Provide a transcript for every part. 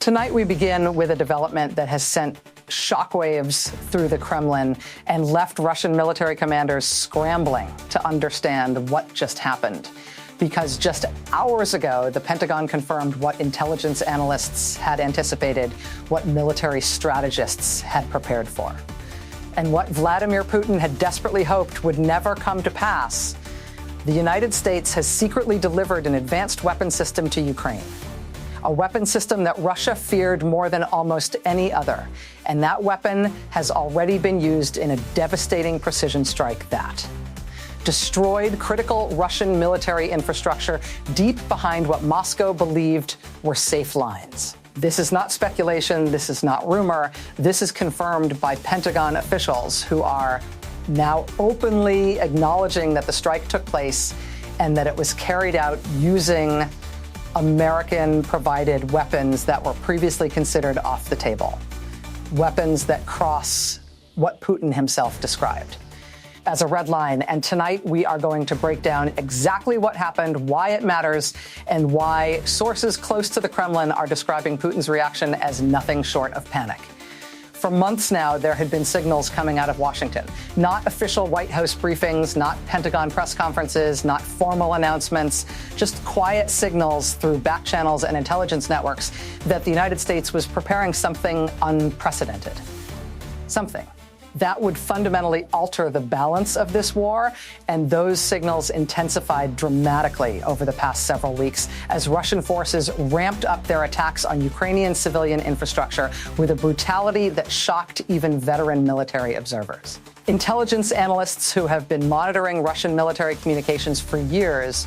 Tonight, we begin with a development that has sent shockwaves through the Kremlin and left Russian military commanders scrambling to understand what just happened. Because just hours ago, the Pentagon confirmed what intelligence analysts had anticipated, what military strategists had prepared for. And what Vladimir Putin had desperately hoped would never come to pass. The United States has secretly delivered an advanced weapon system to Ukraine. A weapon system that Russia feared more than almost any other. And that weapon has already been used in a devastating precision strike that destroyed critical Russian military infrastructure deep behind what Moscow believed were safe lines. This is not speculation. This is not rumor. This is confirmed by Pentagon officials who are now openly acknowledging that the strike took place and that it was carried out using American-provided weapons that were previously considered off the table. Weapons that cross what Putin himself described as a red line. And tonight we are going to break down exactly what happened, why it matters, and why sources close to the Kremlin are describing Putin's reaction as nothing short of panic. For months now, there had been signals coming out of Washington, not official White House briefings, not Pentagon press conferences, not formal announcements, just quiet signals through back channels and intelligence networks that the United States was preparing something unprecedented. Something that would fundamentally alter the balance of this war, and those signals intensified dramatically over the past several weeks as Russian forces ramped up their attacks on Ukrainian civilian infrastructure with a brutality that shocked even veteran military observers. Intelligence analysts who have been monitoring Russian military communications for years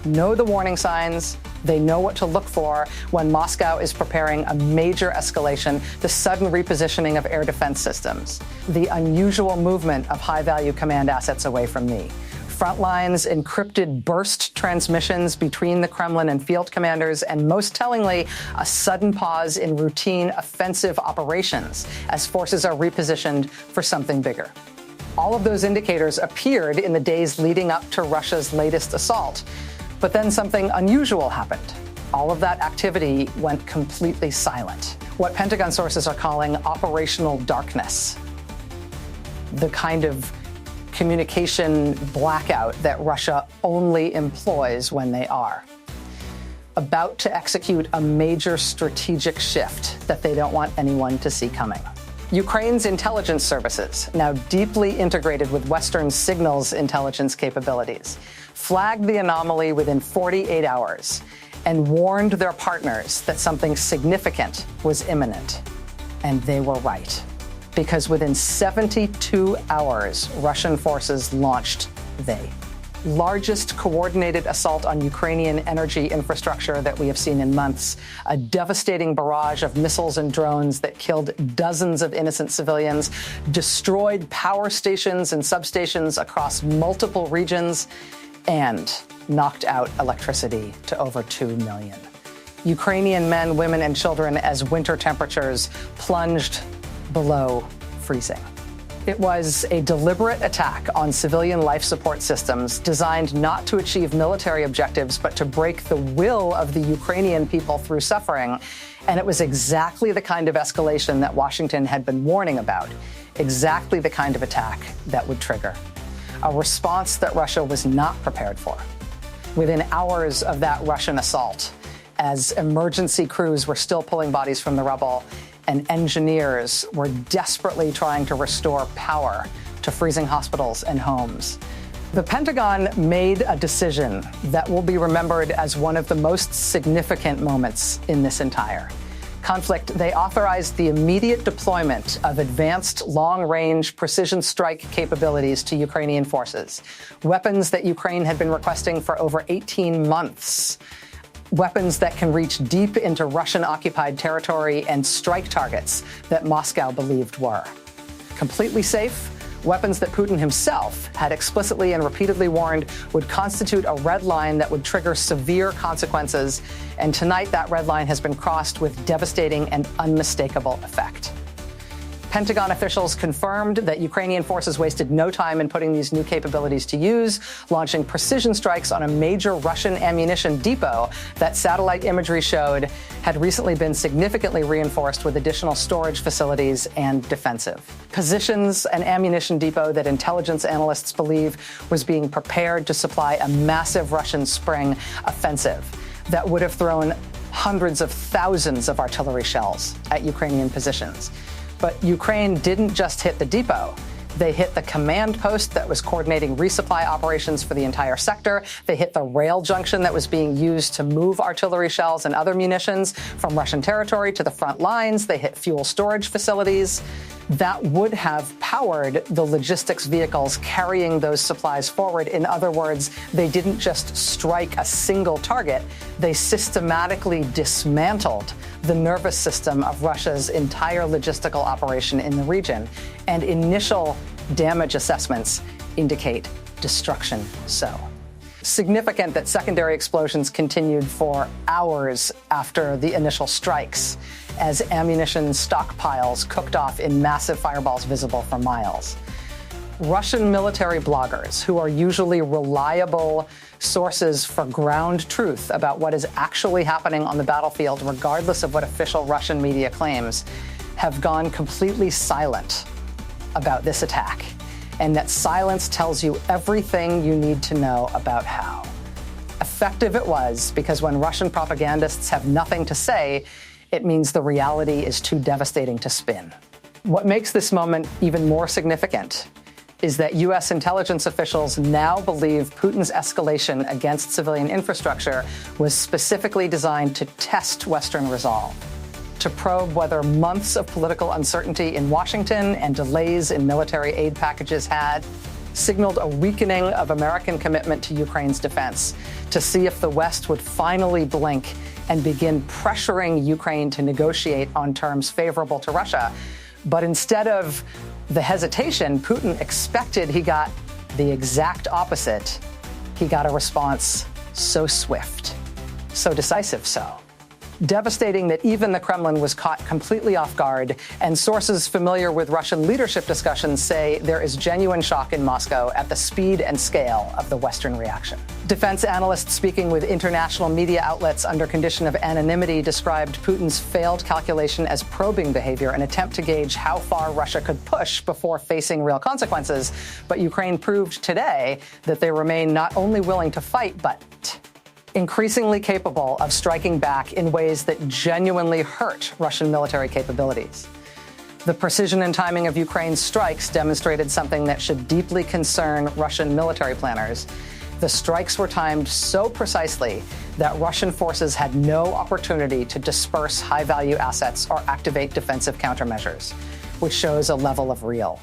know the warning signs. They know what to look for when Moscow is preparing a major escalation, the sudden repositioning of air defense systems, the unusual movement of high-value command assets away from me, front lines, encrypted burst transmissions between the Kremlin and field commanders, and most tellingly, a sudden pause in routine offensive operations as forces are repositioned for something bigger. All of those indicators appeared in the days leading up to Russia's latest assault. But then something unusual happened. All of that activity went completely silent. What Pentagon sources are calling operational darkness. The kind of communication blackout that Russia only employs when they are about to execute a major strategic shift that they don't want anyone to see coming. Ukraine's intelligence services, now deeply integrated with Western signals intelligence capabilities, flagged the anomaly within 48 hours and warned their partners that something significant was imminent. And they were right, because within 72 hours, Russian forces launched the largest coordinated assault on Ukrainian energy infrastructure that we have seen in months, a devastating barrage of missiles and drones that killed dozens of innocent civilians, destroyed power stations and substations across multiple regions, and knocked out electricity to over 2 million. Ukrainian men, women, and children as winter temperatures plunged below freezing. It was a deliberate attack on civilian life support systems designed not to achieve military objectives, but to break the will of the Ukrainian people through suffering. And it was exactly the kind of escalation that Washington had been warning about, exactly the kind of attack that would trigger a response that Russia was not prepared for. Within hours of that Russian assault, as emergency crews were still pulling bodies from the rubble, and engineers were desperately trying to restore power to freezing hospitals and homes, the Pentagon made a decision that will be remembered as one of the most significant moments in this entire conflict. They authorized the immediate deployment of advanced long-range precision strike capabilities to Ukrainian forces, weapons that Ukraine had been requesting for over 18 months. Weapons that can reach deep into Russian-occupied territory and strike targets that Moscow believed were completely safe, weapons that Putin himself had explicitly and repeatedly warned would constitute a red line that would trigger severe consequences. And tonight, that red line has been crossed with devastating and unmistakable effect. Pentagon officials confirmed that Ukrainian forces wasted no time in putting these new capabilities to use, launching precision strikes on a major Russian ammunition depot that satellite imagery showed had recently been significantly reinforced with additional storage facilities and defensive positions. An ammunition depot that intelligence analysts believe was being prepared to supply a massive Russian spring offensive that would have thrown hundreds of thousands of artillery shells at Ukrainian positions. But Ukraine didn't just hit the depot. They hit the command post that was coordinating resupply operations for the entire sector. They hit the rail junction that was being used to move artillery shells and other munitions from Russian territory to the front lines. They hit fuel storage facilities that would have powered the logistics vehicles carrying those supplies forward. In other words, they didn't just strike a single target. They systematically dismantled the nervous system of Russia's entire logistical operation in the region. And initial damage assessments indicate destruction. So significant that secondary explosions continued for hours after the initial strikes, as ammunition stockpiles cooked off in massive fireballs visible for miles. Russian military bloggers, who are usually reliable sources for ground truth about what is actually happening on the battlefield, regardless of what official Russian media claims, have gone completely silent about this attack. And that silence tells you everything you need to know about how effective it was, because when Russian propagandists have nothing to say, it means the reality is too devastating to spin. What makes this moment even more significant is that U.S. intelligence officials now believe Putin's escalation against civilian infrastructure was specifically designed to test Western resolve, to probe whether months of political uncertainty in Washington and delays in military aid packages had signaled a weakening of American commitment to Ukraine's defense, to see if the West would finally blink and begin pressuring Ukraine to negotiate on terms favorable to Russia. But instead of the hesitation Putin expected, he got the exact opposite. He got a response so swift, so decisive so. Devastating that even the Kremlin was caught completely off guard, and sources familiar with Russian leadership discussions say there is genuine shock in Moscow at the speed and scale of the Western reaction. Defense analysts speaking with international media outlets under condition of anonymity described Putin's failed calculation as probing behavior, an attempt to gauge how far Russia could push before facing real consequences. But Ukraine proved today that they remain not only willing to fight, but increasingly capable of striking back in ways that genuinely hurt Russian military capabilities. The precision and timing of Ukraine's strikes demonstrated something that should deeply concern Russian military planners. The strikes were timed so precisely that Russian forces had no opportunity to disperse high-value assets or activate defensive countermeasures, which shows a level of real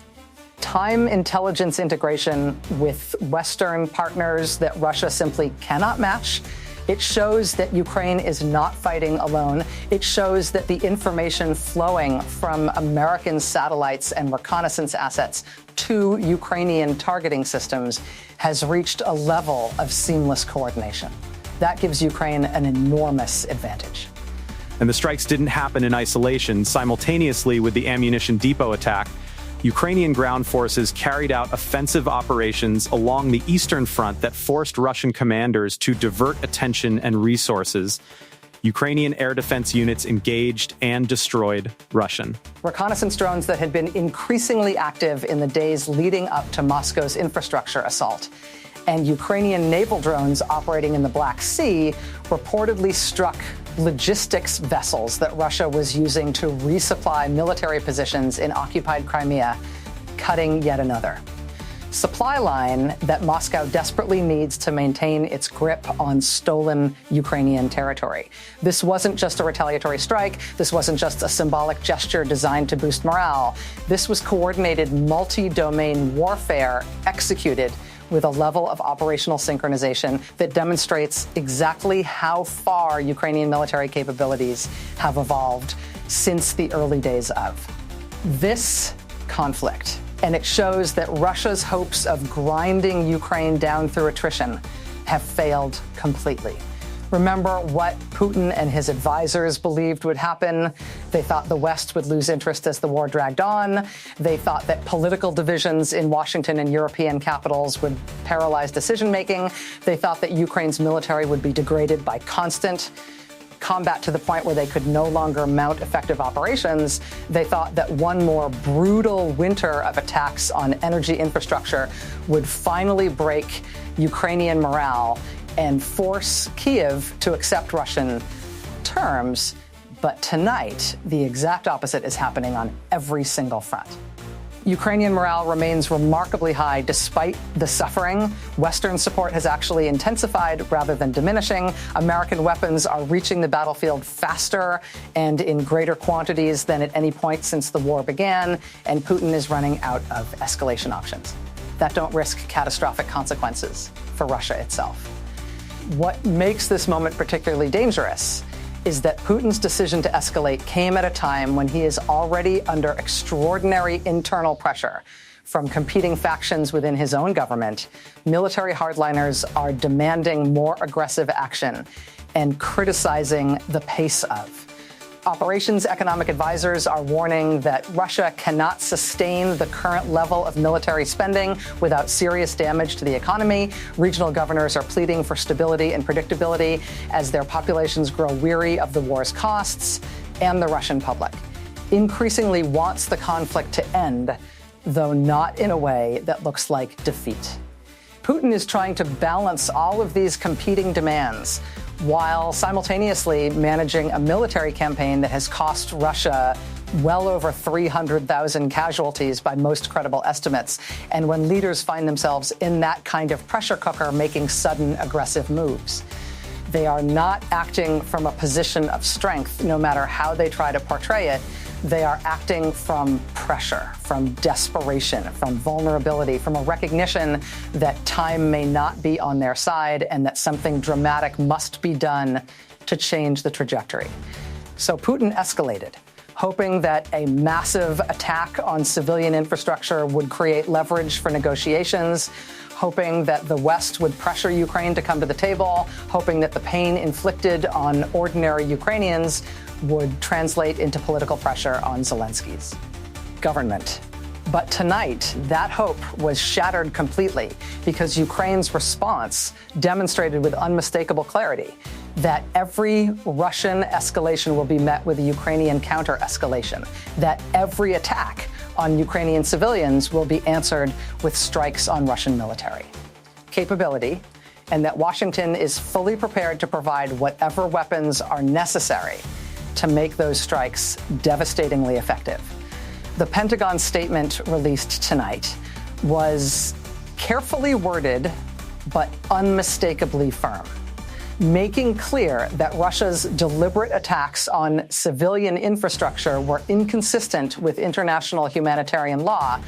time intelligence integration with Western partners that Russia simply cannot match. It shows that Ukraine is not fighting alone. It shows that the information flowing from American satellites and reconnaissance assets to Ukrainian targeting systems has reached a level of seamless coordination. That gives Ukraine an enormous advantage. And the strikes didn't happen in isolation. Simultaneously with the ammunition depot attack, Ukrainian ground forces carried out offensive operations along the eastern front that forced Russian commanders to divert attention and resources. Ukrainian air defense units engaged and destroyed Russian reconnaissance drones that had been increasingly active in the days leading up to Moscow's infrastructure assault. And Ukrainian naval drones operating in the Black Sea reportedly struck logistics vessels that Russia was using to resupply military positions in occupied Crimea, cutting yet another supply line that Moscow desperately needs to maintain its grip on stolen Ukrainian territory. This wasn't just a retaliatory strike. This wasn't just a symbolic gesture designed to boost morale. This was coordinated multi-domain warfare executed with a level of operational synchronization that demonstrates exactly how far Ukrainian military capabilities have evolved since the early days of this conflict. And it shows that Russia's hopes of grinding Ukraine down through attrition have failed completely. Remember what Putin and his advisors believed would happen? They thought the West would lose interest as the war dragged on. They thought that political divisions in Washington and European capitals would paralyze decision-making. They thought that Ukraine's military would be degraded by constant combat to the point where they could no longer mount effective operations. They thought that one more brutal winter of attacks on energy infrastructure would finally break Ukrainian morale and force Kiev to accept Russian terms. But tonight, the exact opposite is happening on every single front. Ukrainian morale remains remarkably high despite the suffering. Western support has actually intensified rather than diminishing. American weapons are reaching the battlefield faster and in greater quantities than at any point since the war began, and Putin is running out of escalation options that don't risk catastrophic consequences for Russia itself. What makes this moment particularly dangerous is that Putin's decision to escalate came at a time when he is already under extraordinary internal pressure from competing factions within his own government. Military hardliners are demanding more aggressive action and criticizing the pace of. Operations economic advisors are warning that Russia cannot sustain the current level of military spending without serious damage to the economy. Regional governors are pleading for stability and predictability as their populations grow weary of the war's costs, and the Russian public increasingly wants the conflict to end, though not in a way that looks like defeat. Putin is trying to balance all of these competing demands while simultaneously managing a military campaign that has cost Russia well over 300,000 casualties by most credible estimates. And when leaders find themselves in that kind of pressure cooker making sudden aggressive moves, they are not acting from a position of strength, no matter how they try to portray it. They are acting from pressure, from desperation, from vulnerability, from a recognition that time may not be on their side and that something dramatic must be done to change the trajectory. So Putin escalated, hoping that a massive attack on civilian infrastructure would create leverage for negotiations, hoping that the West would pressure Ukraine to come to the table, hoping that the pain inflicted on ordinary Ukrainians would translate into political pressure on Zelensky's government. But tonight, that hope was shattered completely because Ukraine's response demonstrated with unmistakable clarity that every Russian escalation will be met with a Ukrainian counter-escalation, that every attack on Ukrainian civilians will be answered with strikes on Russian military capability, and that Washington is fully prepared to provide whatever weapons are necessary to make those strikes devastatingly effective. The Pentagon statement released tonight was carefully worded but unmistakably firm, making clear that Russia's deliberate attacks on civilian infrastructure were inconsistent with international humanitarian law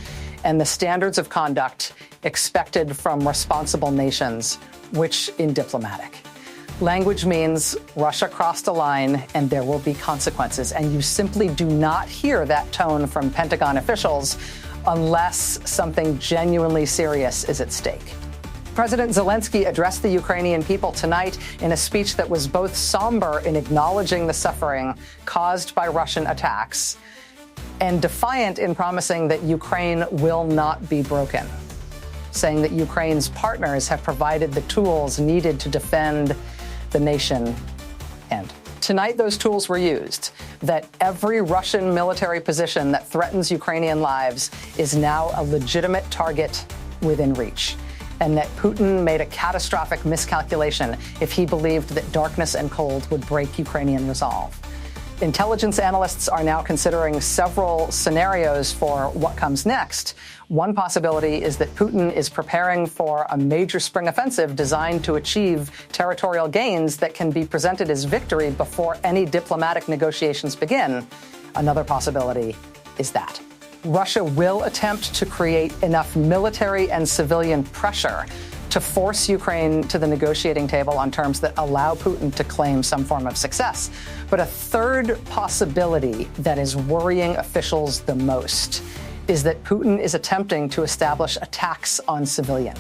and the standards of conduct expected from responsible nations, which in diplomatic language means Russia crossed a line and there will be consequences. And you simply do not hear that tone from Pentagon officials unless something genuinely serious is at stake. President Zelensky addressed the Ukrainian people tonight in a speech that was both somber in acknowledging the suffering caused by Russian attacks and defiant in promising that Ukraine will not be broken, saying that Ukraine's partners have provided the tools needed to defend the nation. And tonight, those tools were used, that every Russian military position that threatens Ukrainian lives is now a legitimate target within reach, and that Putin made a catastrophic miscalculation if he believed that darkness and cold would break Ukrainian resolve. Intelligence analysts are now considering several scenarios for what comes next. One possibility is that Putin is preparing for a major spring offensive designed to achieve territorial gains that can be presented as victory before any diplomatic negotiations begin. Another possibility is that Russia will attempt to create enough military and civilian pressure to force Ukraine to the negotiating table on terms that allow Putin to claim some form of success. But a third possibility that is worrying officials the most is that Putin is attempting to establish a tax on civilian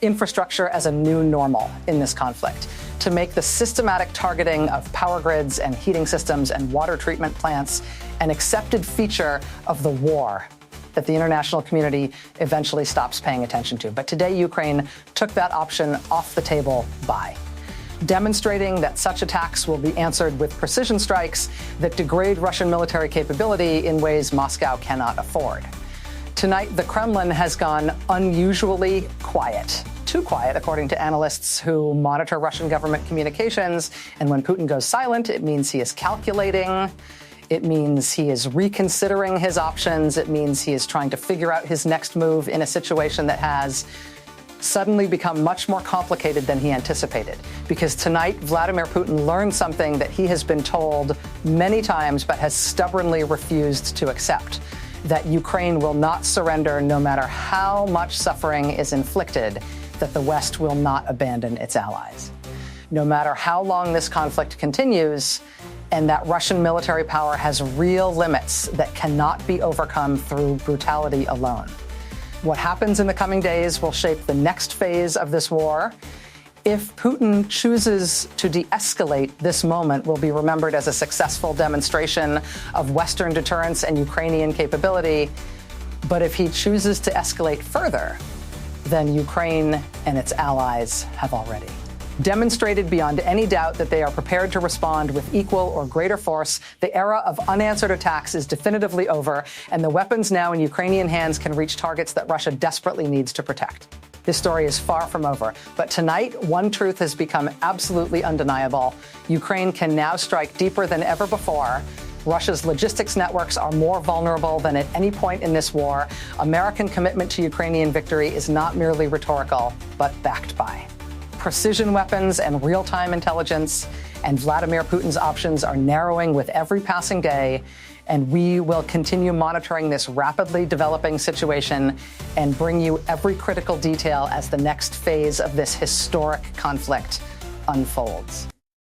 infrastructure as a new normal in this conflict, to make the systematic targeting of power grids and heating systems and water treatment plants an accepted feature of the war that the international community eventually stops paying attention to. But today, Ukraine took that option off the table by demonstrating that such attacks will be answered with precision strikes that degrade Russian military capability in ways Moscow cannot afford. Tonight, the Kremlin has gone unusually quiet. Too quiet, according to analysts who monitor Russian government communications. And when Putin goes silent, it means he is calculating. It means he is reconsidering his options. It means he is trying to figure out his next move in a situation that has suddenly become much more complicated than he anticipated. Because tonight, Vladimir Putin learned something that he has been told many times but has stubbornly refused to accept, that Ukraine will not surrender no matter how much suffering is inflicted, that the West will not abandon its allies. No matter how long this conflict continues, and that Russian military power has real limits that cannot be overcome through brutality alone. What happens in the coming days will shape the next phase of this war. If Putin chooses to de-escalate, this moment will be remembered as a successful demonstration of Western deterrence and Ukrainian capability. But if he chooses to escalate further, then Ukraine and its allies have already demonstrated beyond any doubt that they are prepared to respond with equal or greater force. The era of unanswered attacks is definitively over, and the weapons now in Ukrainian hands can reach targets that Russia desperately needs to protect. This story is far from over, but tonight, one truth has become absolutely undeniable. Ukraine can now strike deeper than ever before. Russia's logistics networks are more vulnerable than at any point in this war. American commitment to Ukrainian victory is not merely rhetorical, but backed by precision weapons and real-time intelligence, and Vladimir Putin's options are narrowing with every passing day, and we will continue monitoring this rapidly developing situation and bring you every critical detail as the next phase of this historic conflict unfolds.